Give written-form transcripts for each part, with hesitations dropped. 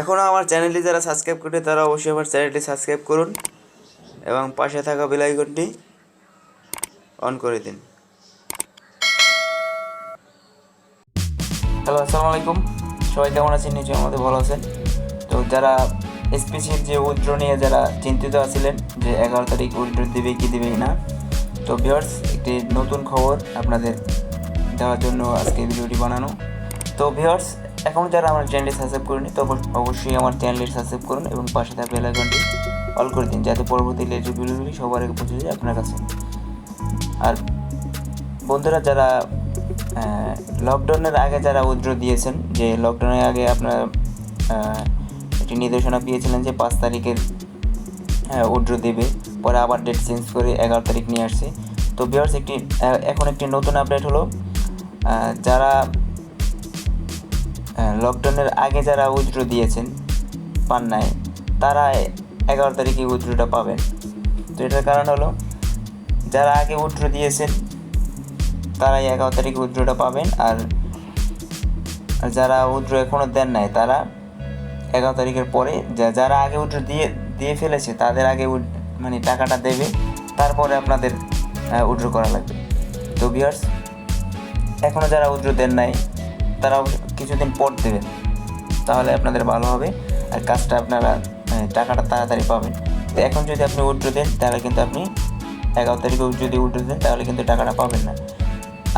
এখনও আমার চ্যানেলটি যারা সাবস্ক্রাইব করে তারা অবশ্যই আমার চ্যানেলটি সাবস্ক্রাইব করুন এবং পাশে থাকা বেল আইকনটি অন করে দিন। হ্যালো, আসসালামু আলাইকুম। সবাই কেমন আছেন? নিশ্চয়ই আমাদের ভালো আছেন। তো যারা এসপিসির যে উইথড্র নিয়ে যারা চিন্তিত আছিলেন যে 11 তারিখ উইথড্র দেবে কি দেবে না, তো ভিউয়ার্স একটি নতুন খবর আপনাদের দেওয়ার জন্য আজকে ভিডিওটি বানানো। তো ভিউয়ার্স এখন যারা আমার চ্যানেলটি সাবস্ক্রাইব করেনি তো অবশ্যই আমার চ্যানেলটি সাবস্ক্রাইব করুন এবং পাশে থাকা বেল আইকনটি অল করে দিন, যাতে পরবর্তী লেটেস্ট ভিডিওগুলি সবার আগে পৌঁছে যায় আপনার কাছে। আর বন্ধুরা, যারা লকডাউনের আগে যারা উইথড্র দিয়েছেন, যে লকডাউনের আগে আপনারা একটি নির্দেশনা পেয়েছিলেন যে 5 তারিখের উইথড্র দেবে, পরে আবার ডেট চেঞ্জ করে 11 তারিখ নিয়ে আসছে। তো ভিউয়ার্স এখন একটি নতুন আপডেট হলো, যারা লকডাউনের আগে যারা উইথড্র দিয়েছেন পান নাই, তারা 11 তারিখে উইথড্রটা পাবেন। তো এটার কারণ হলো, যারা আগে উইথড্র দিয়েছেন তারাই 11 তারিখে উইথড্রটা পাবেন, আর যারা উইথড্র এখনও দেন নাই তারা 11 তারিখের পরে, যারা আগে উইথড্র দিয়ে ফেলেছে তাদের আগে মানে টাকাটা দেবে, তারপরে আপনাদের উইথড্র করা লাগবে। তো ভিউয়ার্স এখনও যারা উইথড্র দেন নাই তারা কিছুদিন পর দেবেন, তাহলে আপনাদের ভালো হবে আর কাজটা আপনারা টাকাটা তাড়াতাড়ি পাবেন। তো এখন যদি আপনি উইথড্র দেন তাহলে কিন্তু আপনি 11 তারিখে যদি উইথড্র দেন তাহলে কিন্তু টাকাটা পাবেন না।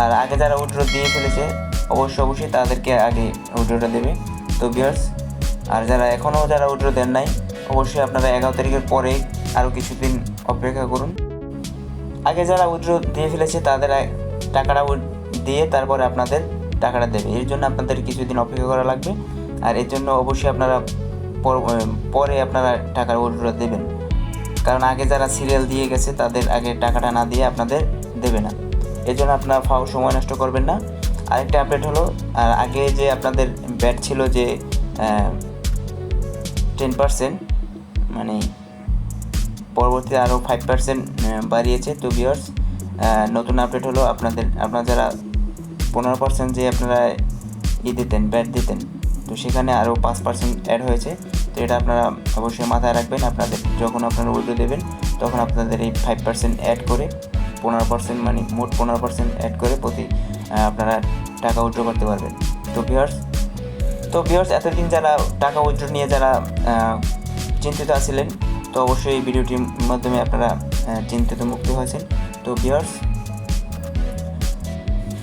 আর আগে যারা উইথড্র দিয়ে ফেলেছে অবশ্যই তাদেরকে আগে উইথড্রটা দেবে। তো ভিউয়ার্স আর যারা এখনও যারা উইথড্র দেন নাই অবশ্যই আপনারা 11 তারিখের পরে আরও কিছুদিন অপেক্ষা করুন। আগে যারা উইথড্র দিয়ে ফেলেছে তাদের টাকাটা দিয়ে তারপরে আপনাদের টাকাটা দেবে, এর জন্য আপনাদের কিছুদিন অপেক্ষা করা লাগবে। আর এর জন্য অবশ্যই আপনারা পরে আপনারা টাকার উইথড্র দেবেন, কারণ আগে যারা সিরিয়াল দিয়ে গেছে তাদের আগে টাকাটা না দিয়ে আপনাদের দেবে না। এর জন্য আপনারা সময় নষ্ট করবেন না। আরেকটা আপডেট হলো, আর আগে যে আপনাদের ব্যাট ছিল যে 10%, মানে পরবর্তীতে আরও 5% বাড়িয়েছে। তো ভিউয়ার্স নতুন আপডেট হলো, আপনারা যারা 15% যে আপনারা ব্যাট দিতেন, তো সেখানে আরও 5% অ্যাড হয়েছে। তো এটা আপনারা অবশ্যই মাথায় রাখবেন, আপনাদের যখন আপনারা উইথড্র দেবেন তখন আপনাদের এই 5% অ্যাড করে 15%, মানে মোট 15% অ্যাড করে আপনারা টাকা উইথড্র করতে পারবেন। তো ভিউয়ার্স এতদিন যারা টাকা উইথড্র নিয়ে যারা চিন্তিত আছিলেন, তো অবশ্যই এই ভিডিওটির মাধ্যমে আপনারা চিন্তিত মুক্ত হয়েছেন। তো ভিউয়ার্স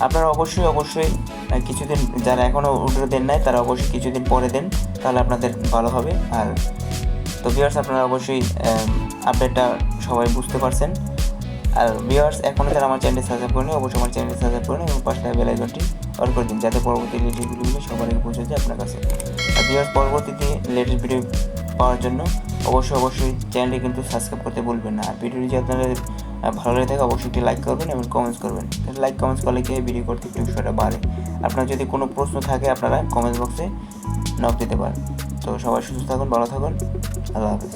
আপনারা অবশ্যই কিছুদিন, যারা এখনও উইথড্র দেন নাই তারা অবশ্যই কিছুদিন পরে দেন, তাহলে আপনাদের ভালো হবে। আর তো ভিউয়ার্স আপনারা অবশ্যই আপডেটটা সবাই বুঝতে পারছেন। আর ভিউয়ার্স এখনও যারা আমার চ্যানেলটি সাবস্ক্রাইব করেনি অবশ্যই আমার চ্যানেলটি সাবস্ক্রাইব করুন এবং পাশে থাকা বেল আইকনটি অন করে দিন, যাতে পরবর্তী লেটেস্ট ভিডিওগুলো সবার আগে পৌঁছে যায় আপনার কাছে। আর ভিউয়ার্স পরবর্তীতে লেটেস্ট ভিডিও পাওয়ার জন্য অবশ্যই চ্যানেলটি কিন্তু সাবস্ক্রাইব করতে ভুলবেন না। আর ভিডিওটি যদি আপনাদের ভালো লেগে থাকে অবশ্যই একটি লাইক করবেন এবং কমেন্টস করবেন। লাইক কমেন্টস করলে কি ভিডিও করতে একটু উৎসাহটা বাড়ে। আপনার যদি কোনো প্রশ্ন থাকে আপনারা কমেন্টস বক্সে নক দিতে পারেন। তো সবাই সুস্থ থাকুন, ভালো থাকুন, আল্লাহ হাফেজ।